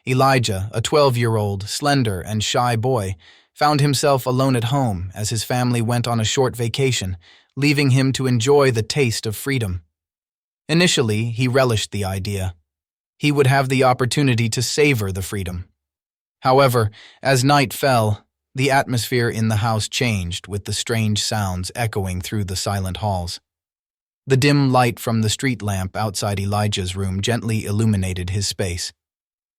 Elijah, a 12-year-old, slender and shy boy, found himself alone at home as his family went on a short vacation, leaving him to enjoy the taste of freedom. Initially, he relished the idea. He would have the opportunity to savor the freedom. However, as night fell, the atmosphere in the house changed with the strange sounds echoing through the silent halls. The dim light from the street lamp outside Elijah's room gently illuminated his space.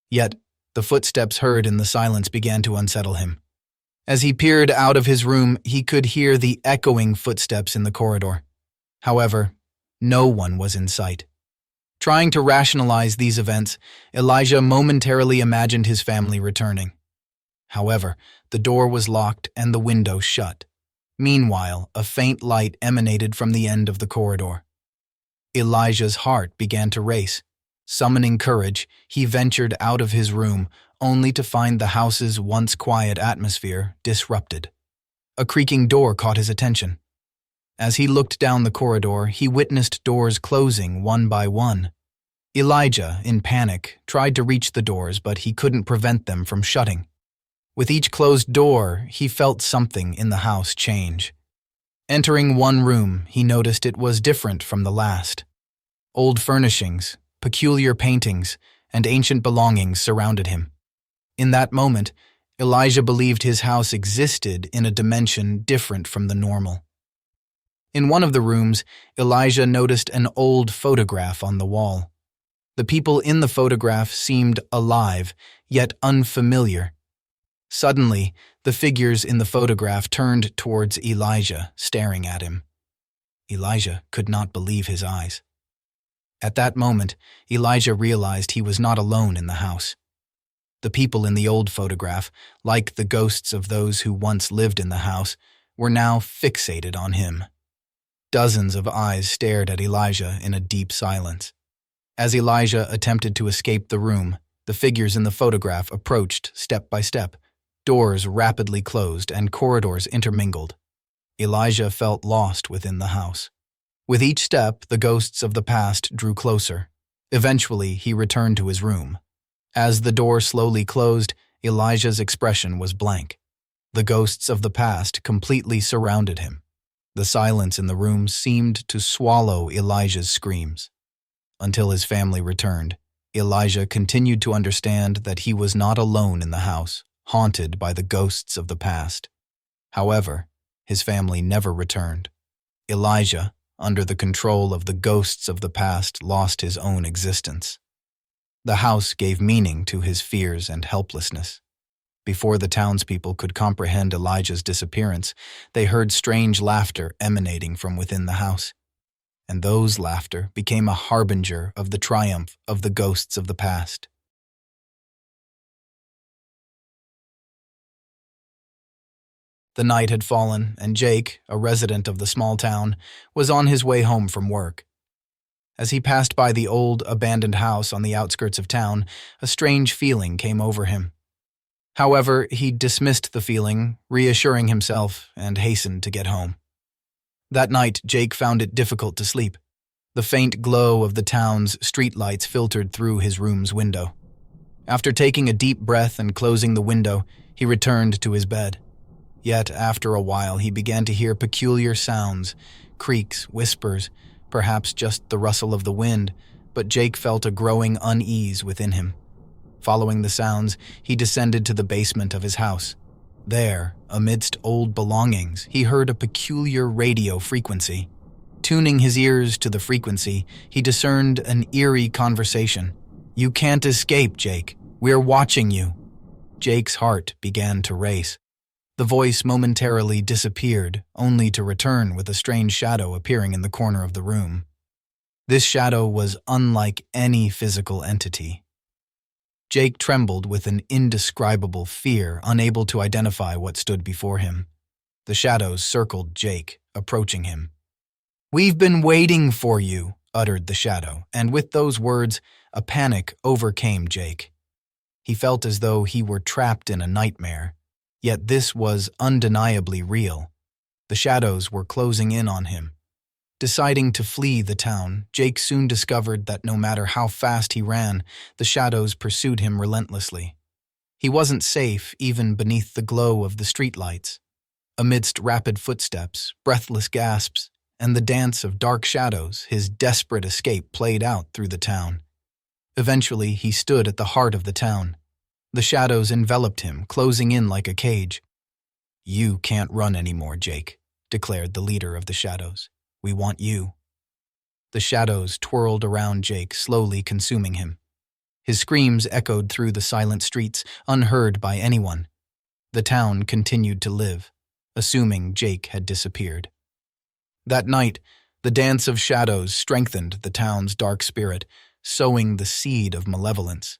Yet, the footsteps heard in the silence began to unsettle him. As he peered out of his room, he could hear the echoing footsteps in the corridor. However, no one was in sight. Trying to rationalize these events, Elijah momentarily imagined his family returning. However, the door was locked and the window shut. Meanwhile, a faint light emanated from the end of the corridor. Elijah's heart began to race. Summoning courage, he ventured out of his room, only to find the house's once quiet atmosphere disrupted. A creaking door caught his attention. As he looked down the corridor, he witnessed doors closing one by one. Elijah, in panic, tried to reach the doors, but he couldn't prevent them from shutting. With each closed door, he felt something in the house change. Entering one room, he noticed it was different from the last. Old furnishings, peculiar paintings, and ancient belongings surrounded him. In that moment, Elijah believed his house existed in a dimension different from the normal. In one of the rooms, Elijah noticed an old photograph on the wall. The people in the photograph seemed alive, yet unfamiliar. Suddenly, the figures in the photograph turned towards Elijah, staring at him. Elijah could not believe his eyes. At that moment, Elijah realized he was not alone in the house. The people in the old photograph, like the ghosts of those who once lived in the house, were now fixated on him. Dozens of eyes stared at Elijah in a deep silence. As Elijah attempted to escape the room, the figures in the photograph approached step by step. Doors rapidly closed and corridors intermingled. Elijah felt lost within the house. With each step, the ghosts of the past drew closer. Eventually, he returned to his room. As the door slowly closed, Elijah's expression was blank. The ghosts of the past completely surrounded him. The silence in the room seemed to swallow Elijah's screams. Until his family returned, Elijah continued to understand that he was not alone in the house, haunted by the ghosts of the past. However, his family never returned. Elijah, under the control of the ghosts of the past, lost his own existence. The house gave meaning to his fears and helplessness. Before the townspeople could comprehend Elijah's disappearance, they heard strange laughter emanating from within the house. And those laughter became a harbinger of the triumph of the ghosts of the past. The night had fallen, and Jake, a resident of the small town, was on his way home from work. As he passed by the old, abandoned house on the outskirts of town, a strange feeling came over him. However, he dismissed the feeling, reassuring himself, and hastened to get home. That night, Jake found it difficult to sleep. The faint glow of the town's streetlights filtered through his room's window. After taking a deep breath and closing the window, he returned to his bed. Yet, after a while, he began to hear peculiar sounds, creaks, whispers, perhaps just the rustle of the wind, but Jake felt a growing unease within him. Following the sounds, he descended to the basement of his house. There, amidst old belongings, he heard a peculiar radio frequency. Tuning his ears to the frequency, he discerned an eerie conversation. "You can't escape, Jake. We're watching you." Jake's heart began to race. The voice momentarily disappeared, only to return with a strange shadow appearing in the corner of the room. This shadow was unlike any physical entity. Jake trembled with an indescribable fear, unable to identify what stood before him. The shadows circled Jake, approaching him. "We've been waiting for you," uttered the shadow, and with those words, a panic overcame Jake. He felt as though he were trapped in a nightmare, yet this was undeniably real. The shadows were closing in on him. Deciding to flee the town, Jake soon discovered that no matter how fast he ran, the shadows pursued him relentlessly. He wasn't safe even beneath the glow of the streetlights. Amidst rapid footsteps, breathless gasps, and the dance of dark shadows, his desperate escape played out through the town. Eventually, he stood at the heart of the town. The shadows enveloped him, closing in like a cage. "You can't run anymore, Jake," declared the leader of the shadows. "We want you." The shadows twirled around Jake, slowly consuming him. His screams echoed through the silent streets, unheard by anyone. The town continued to live, assuming Jake had disappeared. That night, the dance of shadows strengthened the town's dark spirit, sowing the seed of malevolence.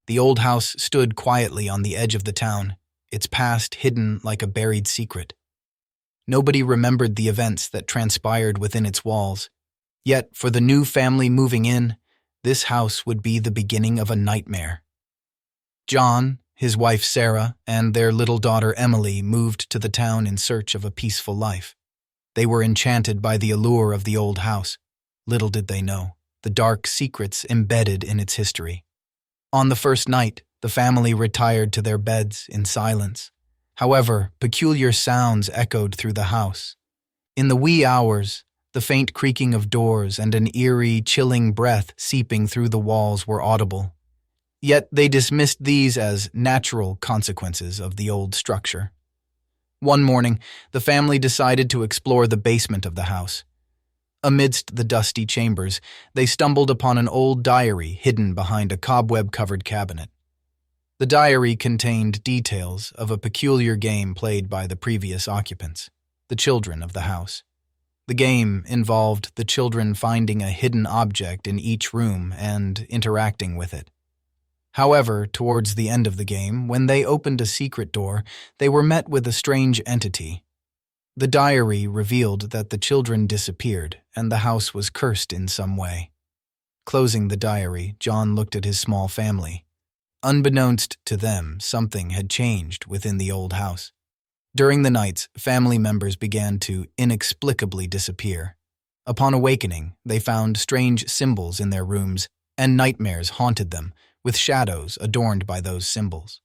The old house stood quietly on the edge of the town, its past hidden like a buried secret. Nobody remembered the events that transpired within its walls. Yet, for the new family moving in, this house would be the beginning of a nightmare. John, his wife Sarah, and their little daughter Emily moved to the town in search of a peaceful life. They were enchanted by the allure of the old house. Little did they know the dark secrets embedded in its history. On the first night, the family retired to their beds in silence. However, peculiar sounds echoed through the house. In the wee hours, the faint creaking of doors and an eerie, chilling breath seeping through the walls were audible. Yet they dismissed these as natural consequences of the old structure. One morning, the family decided to explore the basement of the house. Amidst the dusty chambers, they stumbled upon an old diary hidden behind a cobweb-covered cabinet. The diary contained details of a peculiar game played by the previous occupants, the children of the house. The game involved the children finding a hidden object in each room and interacting with it. However, towards the end of the game, when they opened a secret door, they were met with a strange entity. The diary revealed that the children disappeared and the house was cursed in some way. Closing the diary, John looked at his small family. Unbeknownst to them, something had changed within the old house. During the nights, family members began to inexplicably disappear. Upon awakening, they found strange symbols in their rooms, and nightmares haunted them, with shadows adorned by those symbols.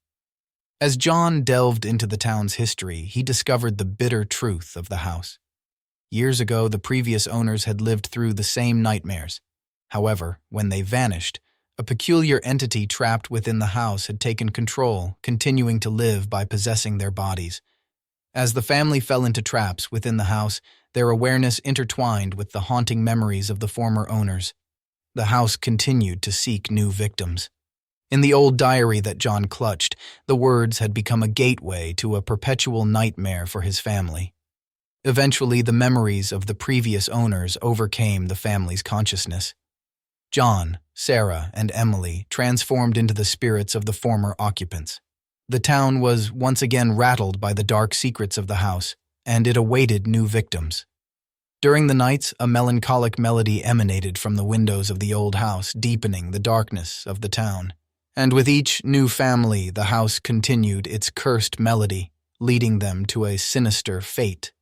As John delved into the town's history, he discovered the bitter truth of the house. Years ago, the previous owners had lived through the same nightmares. However, when they vanished, a peculiar entity trapped within the house had taken control, continuing to live by possessing their bodies. As the family fell into traps within the house, their awareness intertwined with the haunting memories of the former owners. The house continued to seek new victims. In the old diary that John clutched, the words had become a gateway to a perpetual nightmare for his family. Eventually, the memories of the previous owners overcame the family's consciousness. John, Sarah, and Emily transformed into the spirits of the former occupants. The town was once again rattled by the dark secrets of the house, and it awaited new victims. During the nights, a melancholic melody emanated from the windows of the old house, deepening the darkness of the town. And with each new family, the house continued its cursed melody, leading them to a sinister fate.